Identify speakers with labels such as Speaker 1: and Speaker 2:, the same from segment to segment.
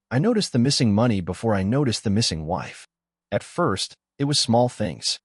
Speaker 1: I noticed the missing money before I noticed the missing wife. At first, it was small things.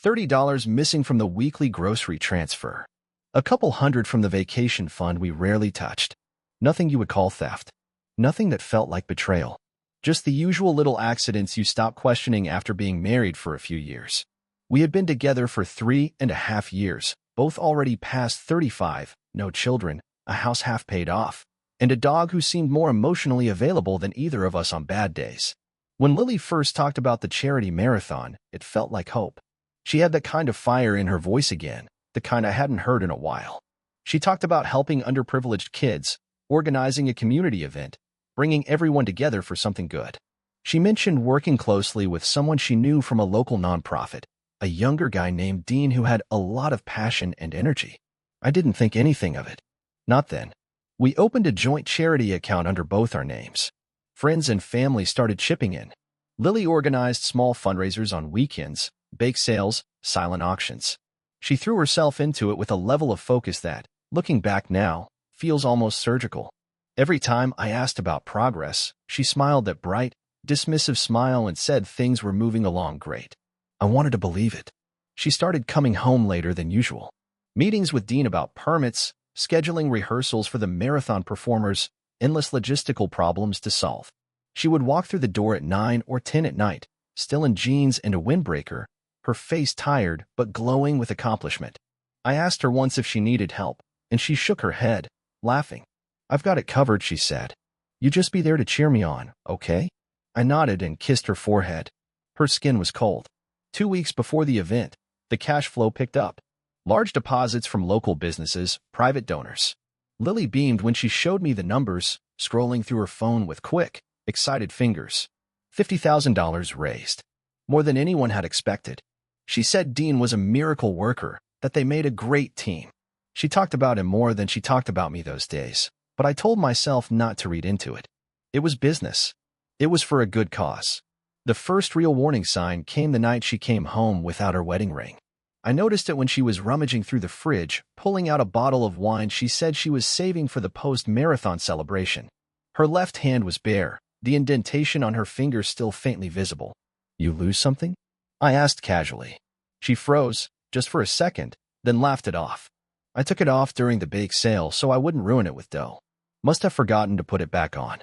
Speaker 1: $30 missing from the weekly grocery transfer. A couple hundred from the vacation fund we rarely touched. Nothing you would call theft. Nothing that felt like betrayal. Just the usual little accidents you stop questioning after being married for a few years. We had been together for 3.5 years, both already past 35, no children, a house half paid off, and a dog who seemed more emotionally available than either of us on bad days. When Lily first talked about the charity marathon, it felt like hope. She had that kind of fire in her voice again, the kind I hadn't heard in a while. She talked about helping underprivileged kids, organizing a community event, bringing everyone together for something good. She mentioned working closely with someone she knew from a local nonprofit, a younger guy named Dean who had a lot of passion and energy. I didn't think anything of it. Not then. We opened a joint charity account under both our names. Friends and family started chipping in. Lily organized small fundraisers on weekends, bake sales, silent auctions. She threw herself into it with a level of focus that, looking back now, feels almost surgical. Every time I asked about progress, she smiled that bright, dismissive smile and said things were moving along great. I wanted to believe it. She started coming home later than usual. Meetings with Dean about permits, scheduling rehearsals for the marathon performers, endless logistical problems to solve. She would walk through the door at 9 or 10 at night, still in jeans and a windbreaker, her face tired but glowing with accomplishment. I asked her once if she needed help, and she shook her head, laughing. I've got it covered, she said. You just be there to cheer me on, okay? I nodded and kissed her forehead. Her skin was cold. 2 weeks before the event, the cash flow picked up. Large deposits from local businesses, private donors. Lily beamed when she showed me the numbers, scrolling through her phone with quick, excited fingers. $50,000 raised. More than anyone had expected. She said Dean was a miracle worker, that they made a great team. She talked about him more than she talked about me those days, but I told myself not to read into it. It was business. It was for a good cause. The first real warning sign came the night she came home without her wedding ring. I noticed it when she was rummaging through the fridge, pulling out a bottle of wine she said she was saving for the post-marathon celebration. Her left hand was bare, the indentation on her finger still faintly visible. You lose something? I asked casually. She froze, just for a second, then laughed it off. I took it off during the bake sale so I wouldn't ruin it with dough. Must have forgotten to put it back on.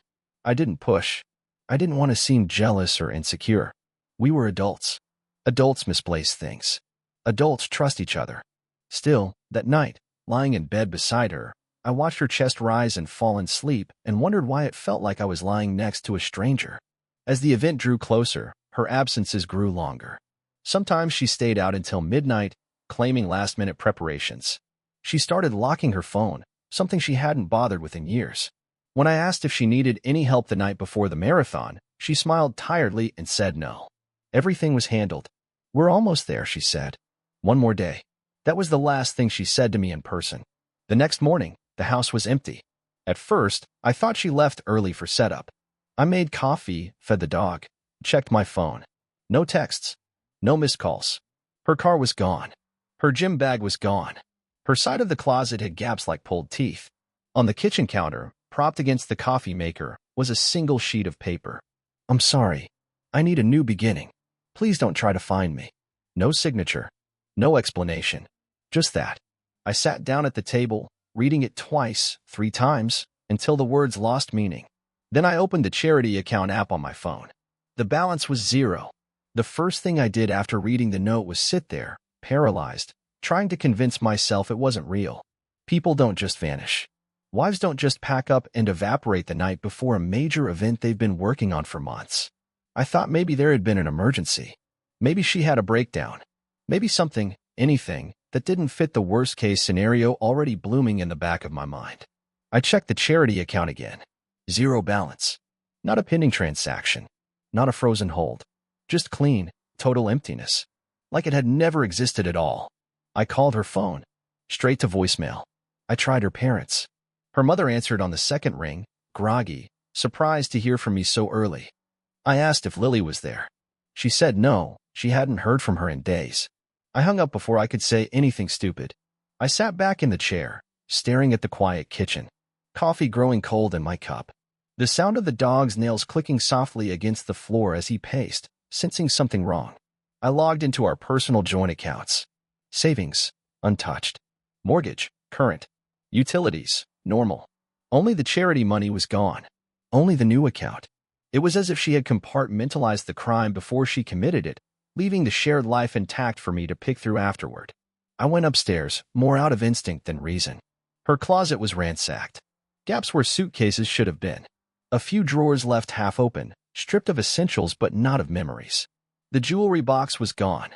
Speaker 1: I didn't push. I didn't want to seem jealous or insecure. We were adults. Adults misplace things. Adults trust each other. Still, that night, lying in bed beside her, I watched her chest rise and fall in sleep and wondered why it felt like I was lying next to a stranger. As the event drew closer, her absences grew longer. Sometimes she stayed out until midnight, claiming last-minute preparations. She started locking her phone, something she hadn't bothered with in years. When I asked if she needed any help the night before the marathon, she smiled tiredly and said no. Everything was handled. We're almost there, she said. One more day. That was the last thing she said to me in person. The next morning, the house was empty. At first, I thought she left early for setup. I made coffee, fed the dog, checked my phone. No texts. No missed calls. Her car was gone. Her gym bag was gone. Her side of the closet had gaps like pulled teeth. On the kitchen counter, propped against the coffee maker, was a single sheet of paper. I'm sorry. I need a new beginning. Please don't try to find me. No signature. No explanation. Just that. I sat down at the table, reading it twice, 3 times, until the words lost meaning. Then I opened the charity account app on my phone. The balance was 0. The first thing I did after reading the note was sit there, paralyzed, trying to convince myself it wasn't real. People don't just vanish. Wives don't just pack up and evaporate the night before a major event they've been working on for months. I thought maybe there had been an emergency. Maybe she had a breakdown. Maybe something, anything, that didn't fit the worst-case scenario already blooming in the back of my mind. I checked the charity account again. 0 balance. Not a pending transaction. Not a frozen hold. Just clean, total emptiness. Like it had never existed at all. I called her phone. Straight to voicemail. I tried her parents. Her mother answered on the second ring, groggy, surprised to hear from me so early. I asked if Lily was there. She said no, she hadn't heard from her in days. I hung up before I could say anything stupid. I sat back in the chair, staring at the quiet kitchen. Coffee growing cold in my cup. The sound of the dog's nails clicking softly against the floor as he paced, sensing something wrong. I logged into our personal joint accounts. Savings, untouched. Mortgage, current. Utilities, normal. Only the charity money was gone. Only the new account. It was as if she had compartmentalized the crime before she committed it, leaving the shared life intact for me to pick through afterward. I went upstairs, more out of instinct than reason. Her closet was ransacked. Gaps where suitcases should have been. A few drawers left half open, stripped of essentials but not of memories. The jewelry box was gone.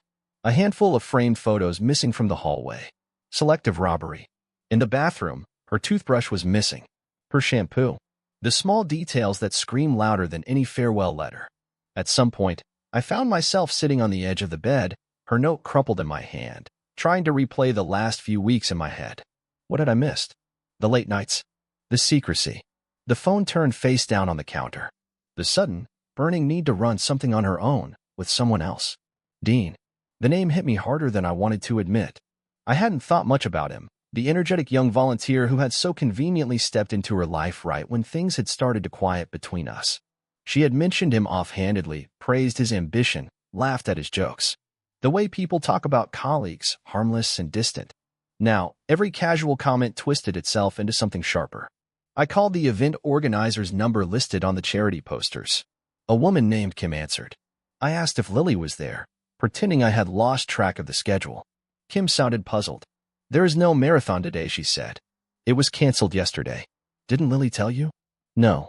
Speaker 1: A handful of framed photos missing from the hallway. Selective robbery. In the bathroom, her toothbrush was missing. Her shampoo. The small details that scream louder than any farewell letter. At some point, I found myself sitting on the edge of the bed, her note crumpled in my hand, trying to replay the last few weeks in my head. What had I missed? The late nights. The secrecy. The phone turned face down on the counter. The sudden, burning need to run something on her own, with someone else. Dean. The name hit me harder than I wanted to admit. I hadn't thought much about him, the energetic young volunteer who had so conveniently stepped into her life right when things had started to quiet between us. She had mentioned him offhandedly, praised his ambition, laughed at his jokes. The way people talk about colleagues, harmless and distant. Now, every casual comment twisted itself into something sharper. I called the event organizer's number listed on the charity posters. A woman named Kim answered. I asked if Lily was there, pretending I had lost track of the schedule. Kim sounded puzzled. There is no marathon today, she said. It was canceled yesterday. Didn't Lily tell you? No,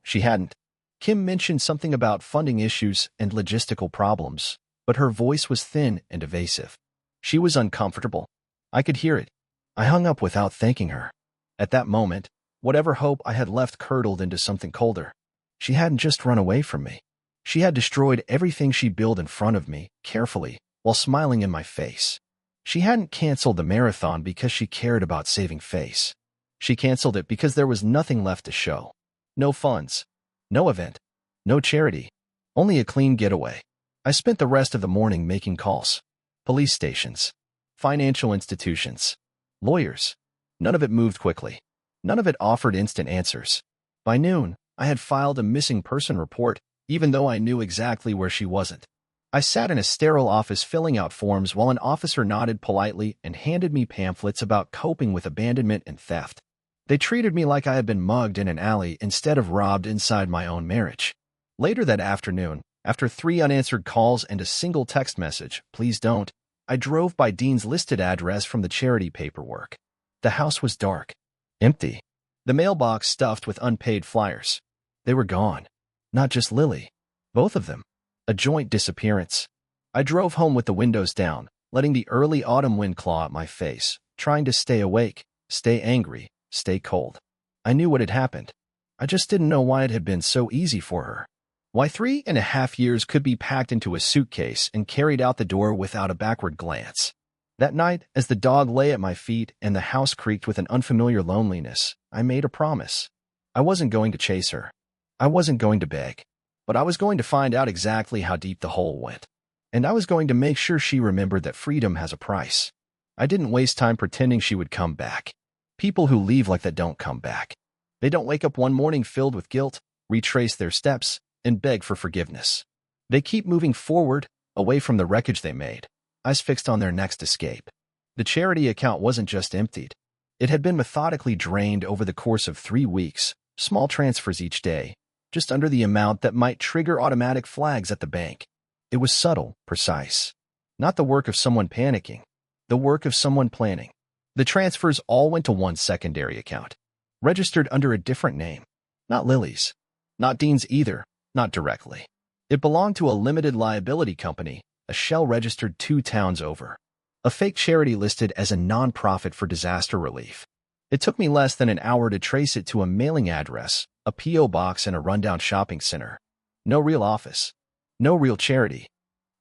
Speaker 1: she hadn't. Kim mentioned something about funding issues and logistical problems, but her voice was thin and evasive. She was uncomfortable. I could hear it. I hung up without thanking her. At that moment, whatever hope I had left curdled into something colder. She hadn't just run away from me. She had destroyed everything she built in front of me, carefully, while smiling in my face. She hadn't canceled the marathon because she cared about saving face. She canceled it because there was nothing left to show. No funds. No event. No charity. Only a clean getaway. I spent the rest of the morning making calls. Police stations. Financial institutions. Lawyers. None of it moved quickly. None of it offered instant answers. By noon, I had filed a missing person report, even though I knew exactly where she wasn't. I sat in a sterile office filling out forms while an officer nodded politely and handed me pamphlets about coping with abandonment and theft. They treated me like I had been mugged in an alley instead of robbed inside my own marriage. Later that afternoon, after 3 unanswered calls and a single text message, please don't, I drove by Dean's listed address from the charity paperwork. The house was dark. Empty. The mailbox stuffed with unpaid flyers. They were gone. Not just Lily. Both of them. A joint disappearance. I drove home with the windows down, letting the early autumn wind claw at my face, trying to stay awake, stay angry, stay cold. I knew what had happened. I just didn't know why it had been so easy for her. Why 3.5 years could be packed into a suitcase and carried out the door without a backward glance. That night, as the dog lay at my feet and the house creaked with an unfamiliar loneliness, I made a promise. I wasn't going to chase her. I wasn't going to beg. But I was going to find out exactly how deep the hole went. And I was going to make sure she remembered that freedom has a price. I didn't waste time pretending she would come back. People who leave like that don't come back. They don't wake up one morning filled with guilt, retrace their steps, and beg for forgiveness. They keep moving forward, away from the wreckage they made, eyes fixed on their next escape. The charity account wasn't just emptied. It had been methodically drained over the course of 3 weeks, small transfers each day, just under the amount that might trigger automatic flags at the bank. It was subtle, precise. Not the work of someone panicking, the work of someone planning. The transfers all went to one secondary account, registered under a different name. Not Lily's. Not Dean's either, not directly. It belonged to a limited liability company, a shell registered 2 towns over. A fake charity listed as a non-profit for disaster relief. It took me less than an hour to trace it to a mailing address, a P.O. box in a rundown shopping center. No real office. No real charity.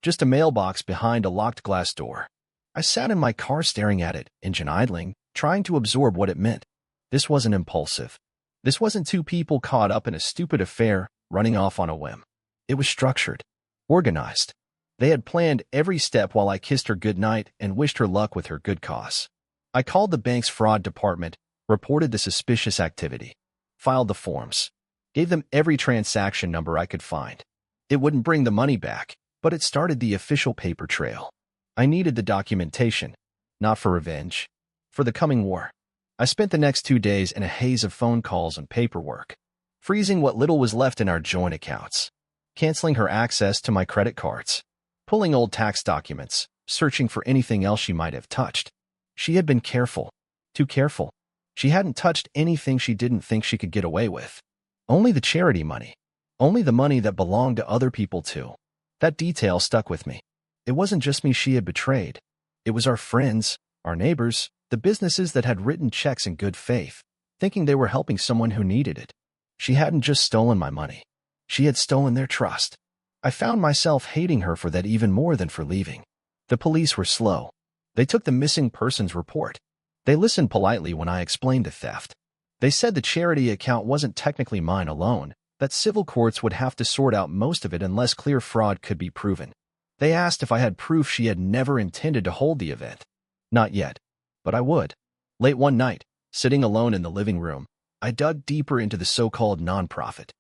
Speaker 1: Just a mailbox behind a locked glass door. I sat in my car staring at it, engine idling, trying to absorb what it meant. This wasn't impulsive. This wasn't 2 people caught up in a stupid affair, running off on a whim. It was structured. Organized. They had planned every step while I kissed her goodnight and wished her luck with her good cause. I called the bank's fraud department, reported the suspicious activity, filed the forms. Gave them every transaction number I could find. It wouldn't bring the money back, but it started the official paper trail. I needed the documentation, not for revenge, for the coming war. I spent the next 2 days in a haze of phone calls and paperwork, freezing what little was left in our joint accounts, canceling her access to my credit cards, pulling old tax documents, searching for anything else she might have touched. She had been careful, too careful. She hadn't touched anything she didn't think she could get away with. Only the charity money. Only the money that belonged to other people too. That detail stuck with me. It wasn't just me she had betrayed. It was our friends, our neighbors, the businesses that had written checks in good faith, thinking they were helping someone who needed it. She hadn't just stolen my money. She had stolen their trust. I found myself hating her for that even more than for leaving. The police were slow. They took the missing persons report. They listened politely when I explained the theft. They said the charity account wasn't technically mine alone, that civil courts would have to sort out most of it unless clear fraud could be proven. They asked if I had proof she had never intended to hold the event. Not yet, but I would. Late one night, sitting alone in the living room, I dug deeper into the so-called nonprofit.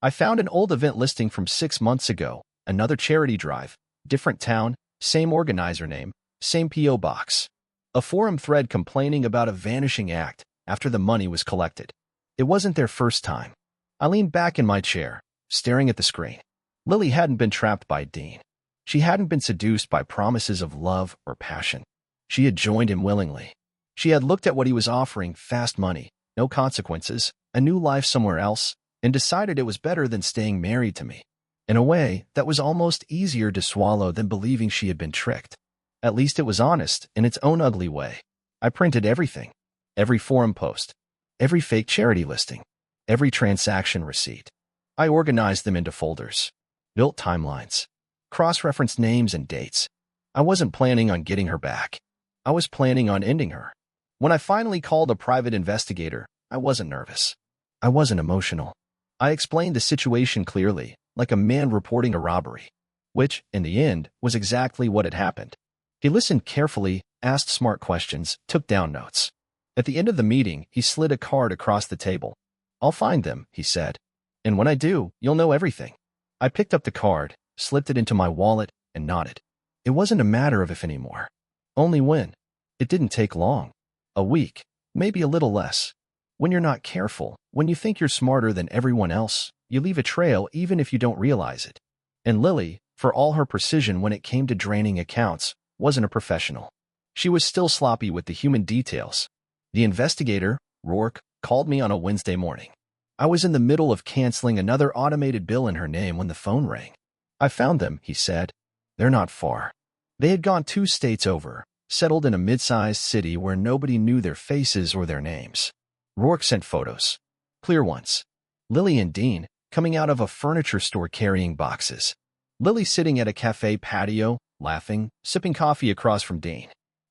Speaker 1: I found an old event listing from 6 months ago, another charity drive, different town, same organizer name, same P.O. box. A forum thread complaining about a vanishing act after the money was collected. It wasn't their first time. I leaned back in my chair, staring at the screen. Lily hadn't been trapped by Dean. She hadn't been seduced by promises of love or passion. She had joined him willingly. She had looked at what he was offering, fast money, no consequences, a new life somewhere else, and decided it was better than staying married to me. In a way that was almost easier to swallow than believing she had been tricked. At least it was honest in its own ugly way. I printed everything. Every forum post. Every fake charity listing. Every transaction receipt. I organized them into folders. Built timelines. Cross-referenced names and dates. I wasn't planning on getting her back. I was planning on ending her. When I finally called a private investigator, I wasn't nervous. I wasn't emotional. I explained the situation clearly, like a man reporting a robbery, which, in the end, was exactly what had happened. He listened carefully, asked smart questions, took down notes. At the end of the meeting, he slid a card across the table. "I'll find them," he said. "And when I do, you'll know everything." I picked up the card, slipped it into my wallet, and nodded. It wasn't a matter of if anymore. Only when. It didn't take long. A week, maybe a little less. When you're not careful, when you think you're smarter than everyone else, you leave a trail even if you don't realize it. And Lily, for all her precision when it came to draining accounts, wasn't a professional. She was still sloppy with the human details. The investigator, Rourke, called me on a Wednesday morning. I was in the middle of canceling another automated bill in her name when the phone rang. "I found them," he said. "They're not far." They had gone 2 states over, settled in a mid-sized city where nobody knew their faces or their names. Rourke sent photos. Clear ones. Lily and Dean, coming out of a furniture store carrying boxes. Lily sitting at a cafe patio, laughing, sipping coffee across from Dean.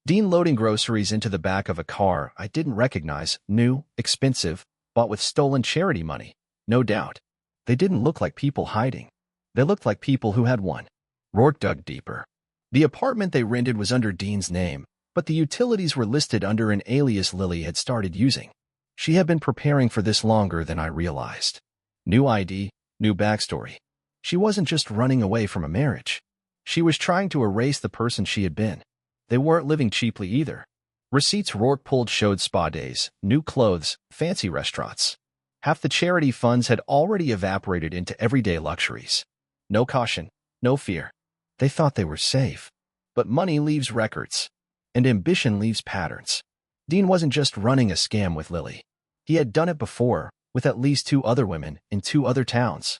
Speaker 1: Dean loading groceries into the back of a car I didn't recognize, new, expensive, bought with stolen charity money, no doubt. They didn't look like people hiding. They looked like people who had won. Rourke dug deeper. The apartment they rented was under Dean's name, but the utilities were listed under an alias Lily had started using. She had been preparing for this longer than I realized. New ID, new backstory. She wasn't just running away from a marriage. She was trying to erase the person she had been. They weren't living cheaply either. Receipts Rourke pulled showed spa days, new clothes, fancy restaurants. Half the charity funds had already evaporated into everyday luxuries. No caution, no fear. They thought they were safe. But money leaves records. And ambition leaves patterns. Dean wasn't just running a scam with Lily. He had done it before, with at least 2 other women in 2 other towns.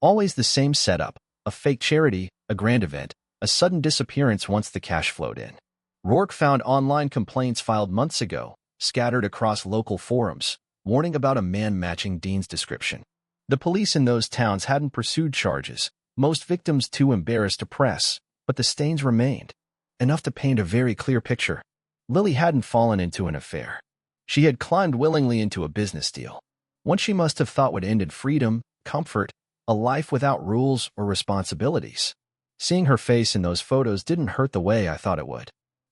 Speaker 1: Always the same setup, a fake charity, a grand event, a sudden disappearance once the cash flowed in. Rourke found online complaints filed months ago, scattered across local forums, warning about a man matching Dean's description. The police in those towns hadn't pursued charges, most victims too embarrassed to press, but the stains remained. Enough to paint a very clear picture. Lily hadn't fallen into an affair. She had climbed willingly into a business deal. One she must have thought would end in freedom, comfort, a life without rules or responsibilities. Seeing her face in those photos didn't hurt the way I thought it would.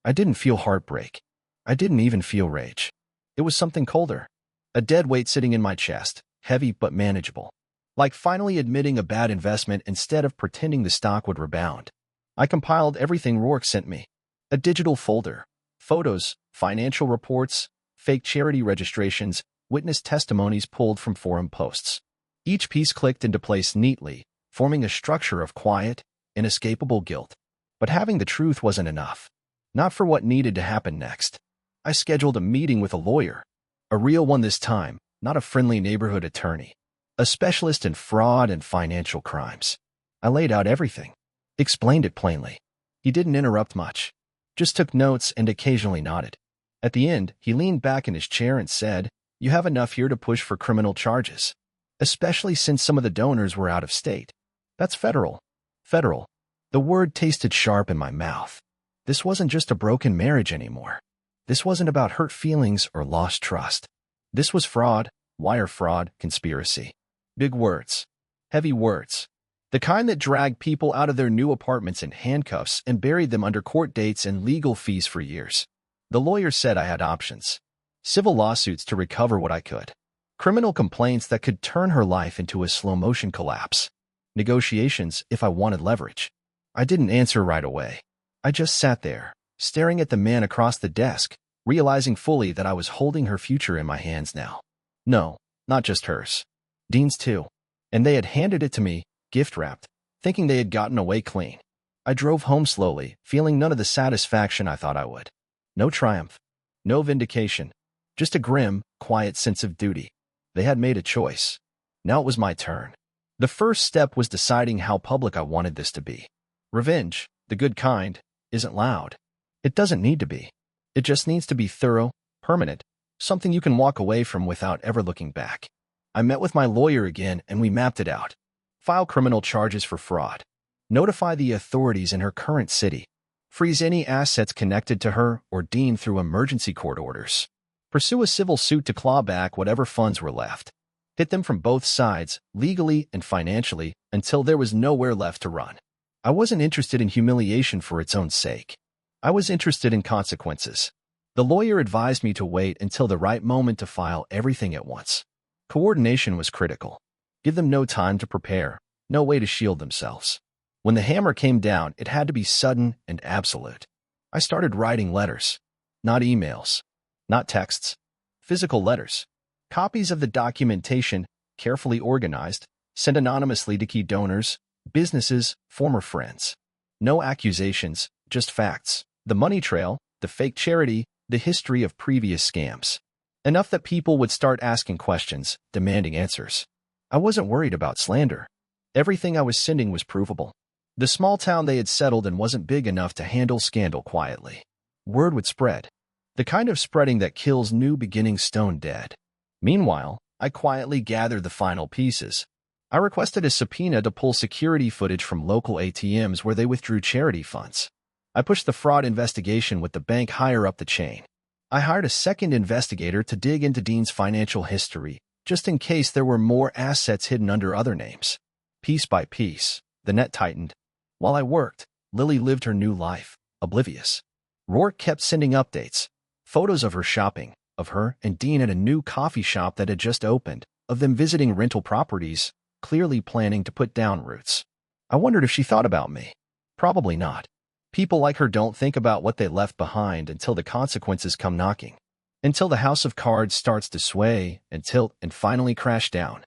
Speaker 1: I didn't feel heartbreak. I didn't even feel rage. It was something colder. A dead weight sitting in my chest, heavy but manageable. Like finally admitting a bad investment instead of pretending the stock would rebound. I compiled everything Rourke sent me. A digital folder. Photos, financial reports, fake charity registrations, witness testimonies pulled from forum posts. Each piece clicked into place neatly, forming a structure of quiet, inescapable guilt. But having the truth wasn't enough. Not for what needed to happen next. I scheduled a meeting with a lawyer. A real one this time, not a friendly neighborhood attorney. A specialist in fraud and financial crimes. I laid out everything. Explained it plainly. He didn't interrupt much. Just took notes and occasionally nodded. At the end, he leaned back in his chair and said, "You have enough here to push for criminal charges. Especially since some of the donors were out of state. That's federal." Federal. The word tasted sharp in my mouth. This wasn't just a broken marriage anymore. This wasn't about hurt feelings or lost trust. This was fraud, wire fraud, conspiracy. Big words. Heavy words. The kind that dragged people out of their new apartments in handcuffs and buried them under court dates and legal fees for years. The lawyer said I had options. Civil lawsuits to recover what I could. Criminal complaints that could turn her life into a slow-motion collapse. Negotiations if I wanted leverage. I didn't answer right away. I just sat there, staring at the man across the desk, realizing fully that I was holding her future in my hands now. No, not just hers. Dean's too. And they had handed it to me, gift-wrapped, thinking they had gotten away clean. I drove home slowly, feeling none of the satisfaction I thought I would. No triumph. No vindication. Just a grim, quiet sense of duty. They had made a choice. Now it was my turn. The first step was deciding how public I wanted this to be. Revenge, the good kind, isn't loud. It doesn't need to be. It just needs to be thorough, permanent, something you can walk away from without ever looking back. I met with my lawyer again and we mapped it out. File criminal charges for fraud. Notify the authorities in her current city. Freeze any assets connected to her or Dean through emergency court orders. Pursue a civil suit to claw back whatever funds were left. Hit them from both sides, legally and financially, until there was nowhere left to run. I wasn't interested in humiliation for its own sake. I was interested in consequences. The lawyer advised me to wait until the right moment to file everything at once. Coordination was critical. Give them no time to prepare, no way to shield themselves. When the hammer came down, it had to be sudden and absolute. I started writing letters. Not emails. Not texts. Physical letters. Copies of the documentation, carefully organized, sent anonymously to key donors, businesses, former friends. No accusations, just facts. The money trail, the fake charity, the history of previous scams. Enough that people would start asking questions, demanding answers. I wasn't worried about slander. Everything I was sending was provable. The small town they had settled in wasn't big enough to handle scandal quietly. Word would spread. The kind of spreading that kills new beginnings stone dead. Meanwhile, I quietly gathered the final pieces. I requested a subpoena to pull security footage from local ATMs where they withdrew charity funds. I pushed the fraud investigation with the bank higher up the chain. I hired a second investigator to dig into Dean's financial history, just in case there were more assets hidden under other names. Piece by piece, the net tightened. While I worked, Lily lived her new life, oblivious. Rourke kept sending updates, photos of her shopping, of her and Dean at a new coffee shop that had just opened, of them visiting rental properties, clearly planning to put down roots. I wondered if she thought about me. Probably not. People like her don't think about what they left behind until the consequences come knocking. Until the house of cards starts to sway and tilt and finally crash down.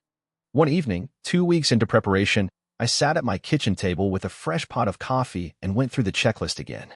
Speaker 1: One evening, 2 weeks into preparation, I sat at my kitchen table with a fresh pot of coffee and went through the checklist again.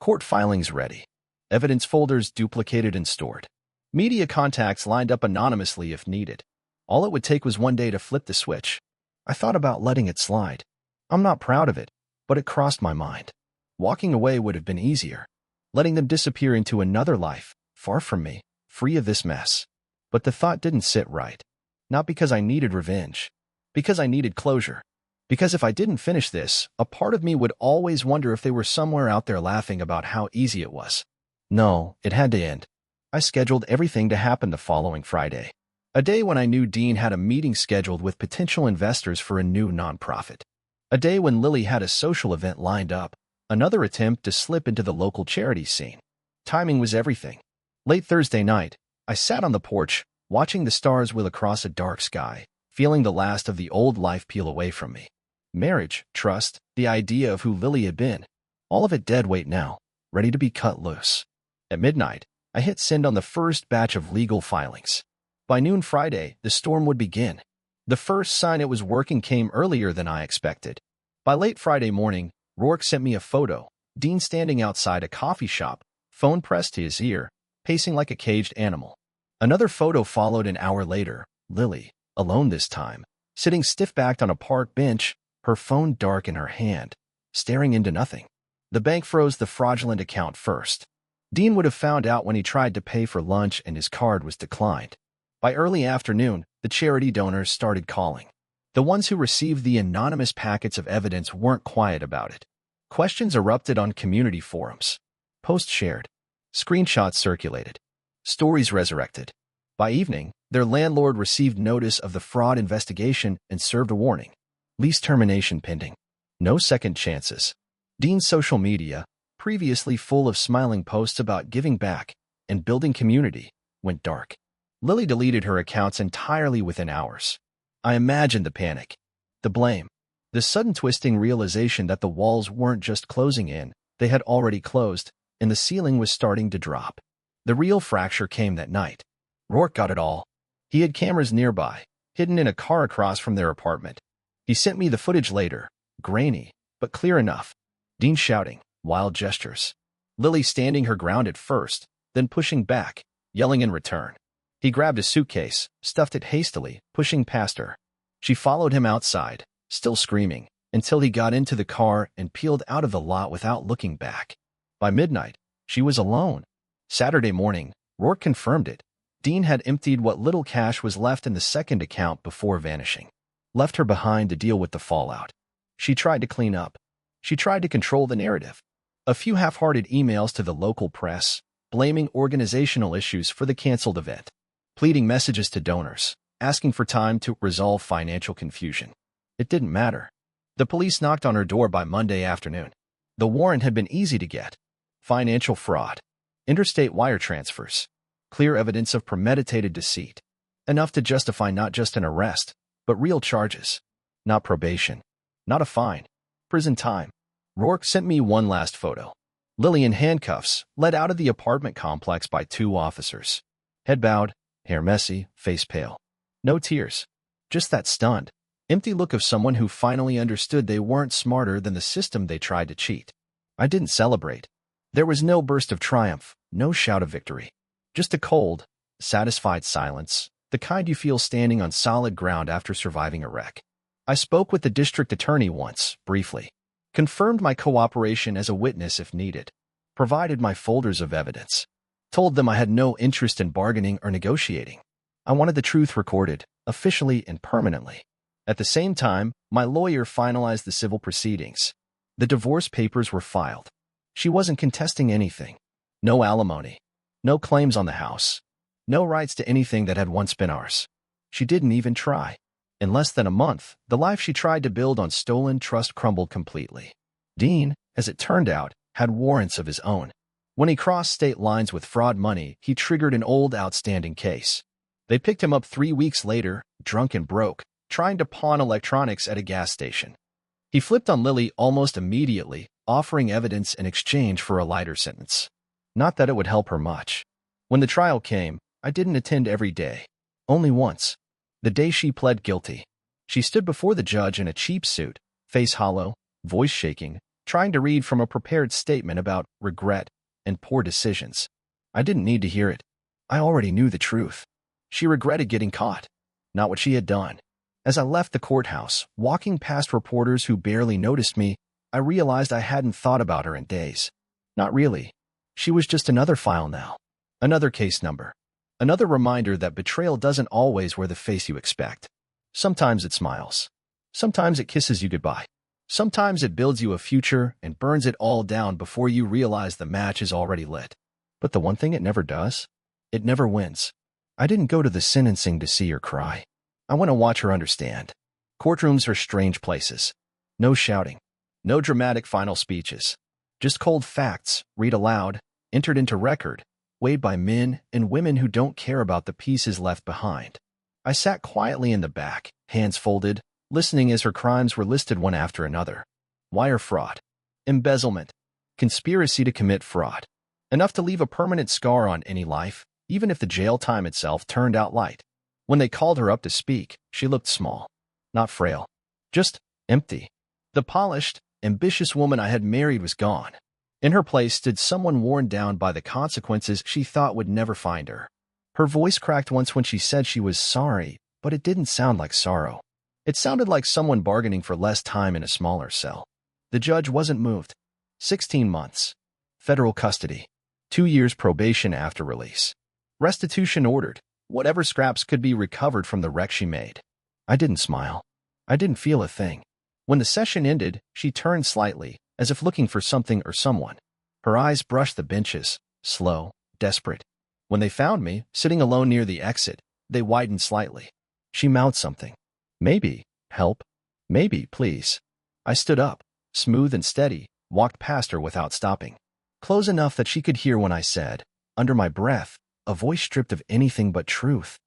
Speaker 1: Court filings ready. Evidence folders duplicated and stored. Media contacts lined up anonymously if needed. All it would take was one day to flip the switch. I thought about letting it slide. I'm not proud of it, but it crossed my mind. Walking away would have been easier. Letting them disappear into another life, far from me, free of this mess. But the thought didn't sit right. Not because I needed revenge. Because I needed closure. Because if I didn't finish this, a part of me would always wonder if they were somewhere out there laughing about how easy it was. No, it had to end. I scheduled everything to happen the following Friday. A day when I knew Dean had a meeting scheduled with potential investors for a new nonprofit. A day when Lily had a social event lined up. Another attempt to slip into the local charity scene. Timing was everything. Late Thursday night, I sat on the porch, watching the stars wheel across a dark sky, feeling the last of the old life peel away from me. Marriage, trust, the idea of who Lily had been, all of it dead weight now, ready to be cut loose. At midnight, I hit send on the first batch of legal filings. By noon Friday, the storm would begin. The first sign it was working came earlier than I expected. By late Friday morning, Rourke sent me a photo, Dean standing outside a coffee shop, phone pressed to his ear, pacing like a caged animal. Another photo followed an hour later, Lily, alone this time, sitting stiff-backed on a park bench, her phone dark in her hand, staring into nothing. The bank froze the fraudulent account first. Dean would have found out when he tried to pay for lunch and his card was declined. By early afternoon, the charity donors started calling. The ones who received the anonymous packets of evidence weren't quiet about it. Questions erupted on community forums. Posts shared. Screenshots circulated. Stories resurrected. By evening, their landlord received notice of the fraud investigation and served a warning. Lease termination pending. No second chances. Dean's social media, previously full of smiling posts about giving back and building community, went dark. Lily deleted her accounts entirely within hours. I imagined the panic, the blame, the sudden twisting realization that the walls weren't just closing in, they had already closed, and the ceiling was starting to drop. The real fracture came that night. Rourke got it all. He had cameras nearby, hidden in a car across from their apartment. He sent me the footage later, grainy, but clear enough. Dean shouting, wild gestures. Lily standing her ground at first, then pushing back, yelling in return. He grabbed a suitcase, stuffed it hastily, pushing past her. She followed him outside, still screaming, until he got into the car and peeled out of the lot without looking back. By midnight, she was alone. Saturday morning, Rourke confirmed it. Dean had emptied what little cash was left in the second account before vanishing. Left her behind to deal with the fallout. She tried to clean up. She tried to control the narrative. A few half-hearted emails to the local press, blaming organizational issues for the canceled event. Pleading messages to donors, asking for time to resolve financial confusion. It didn't matter. The police knocked on her door by Monday afternoon. The warrant had been easy to get. Financial fraud. Interstate wire transfers. Clear evidence of premeditated deceit. Enough to justify not just an arrest, but real charges. Not probation. Not a fine. Prison time. Rourke sent me one last photo. Lily in handcuffs, led out of the apartment complex by two officers. Head bowed, hair messy, face pale. No tears. Just that stunned, empty look of someone who finally understood they weren't smarter than the system they tried to cheat. I didn't celebrate. There was no burst of triumph, no shout of victory. Just a cold, satisfied silence, the kind you feel standing on solid ground after surviving a wreck. I spoke with the district attorney once, briefly. Confirmed my cooperation as a witness if needed. Provided my folders of evidence. Told them I had no interest in bargaining or negotiating. I wanted the truth recorded, officially and permanently. At the same time, my lawyer finalized the civil proceedings. The divorce papers were filed. She wasn't contesting anything. No alimony. No claims on the house. No rights to anything that had once been ours. She didn't even try. In less than a month, the life she tried to build on stolen trust crumbled completely. Dean, as it turned out, had warrants of his own. When he crossed state lines with fraud money, he triggered an old outstanding case. They picked him up 3 weeks later, drunk and broke, trying to pawn electronics at a gas station. He flipped on Lily almost immediately, offering evidence in exchange for a lighter sentence. Not that it would help her much. When the trial came, I didn't attend every day. Only once. The day she pled guilty. She stood before the judge in a cheap suit, face hollow, voice shaking, trying to read from a prepared statement about regret and poor decisions. I didn't need to hear it. I already knew the truth. She regretted getting caught. Not what she had done. As I left the courthouse, walking past reporters who barely noticed me, I realized I hadn't thought about her in days. Not really. She was just another file now. Another case number. Another reminder that betrayal doesn't always wear the face you expect. Sometimes it smiles. Sometimes it kisses you goodbye. Sometimes it builds you a future and burns it all down before you realize the match is already lit. But the one thing it never does? It never wins. I didn't go to the sentencing to see her cry. I want to watch her understand. Courtrooms are strange places. No shouting. No dramatic final speeches. Just cold facts, read aloud, entered into record, weighed by men and women who don't care about the pieces left behind. I sat quietly in the back, hands folded, listening as her crimes were listed one after another. Wire fraud, embezzlement, conspiracy to commit fraud. Enough to leave a permanent scar on any life, even if the jail time itself turned out light. When they called her up to speak, she looked small. Not frail. Just empty. The polished, ambitious woman I had married was gone. In her place stood someone worn down by the consequences she thought would never find her. Her voice cracked once when she said she was sorry, but it didn't sound like sorrow. It sounded like someone bargaining for less time in a smaller cell. The judge wasn't moved. 16 months. Federal custody. 2 years probation after release. Restitution ordered. Whatever scraps could be recovered from the wreck she made. I didn't smile. I didn't feel a thing. When the session ended, she turned slightly, as if looking for something or someone. Her eyes brushed the benches, slow, desperate. When they found me, sitting alone near the exit, they widened slightly. She mouthed something. Maybe, help. Maybe, please. I stood up, smooth and steady, walked past her without stopping. Close enough that she could hear when I said, under my breath, a voice stripped of anything but truth.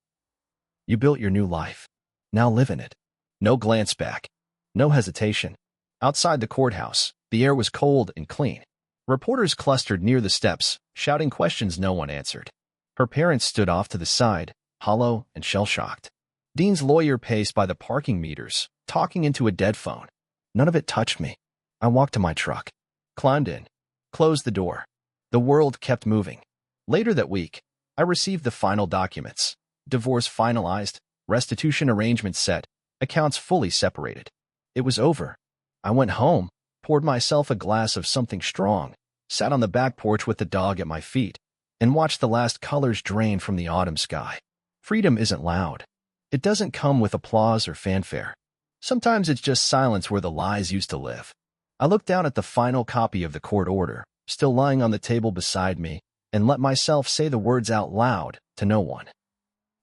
Speaker 1: You built your new life. Now live in it. No glance back. No hesitation. Outside the courthouse, the air was cold and clean. Reporters clustered near the steps, shouting questions no one answered. Her parents stood off to the side, hollow and shell-shocked. Dean's lawyer paced by the parking meters, talking into a dead phone. None of it touched me. I walked to my truck, climbed in, closed the door. The world kept moving. Later that week, I received the final documents. Divorce finalized, restitution arrangements set, accounts fully separated. It was over. I went home, poured myself a glass of something strong, sat on the back porch with the dog at my feet, and watched the last colors drain from the autumn sky. Freedom isn't loud. It doesn't come with applause or fanfare. Sometimes it's just silence where the lies used to live. I looked down at the final copy of the court order, still lying on the table beside me, and let myself say the words out loud to no one.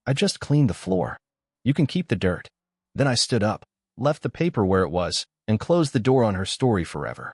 Speaker 1: I just cleaned the floor. You can keep the dirt. Then I stood up, left the paper where it was, and closed the door on her story forever.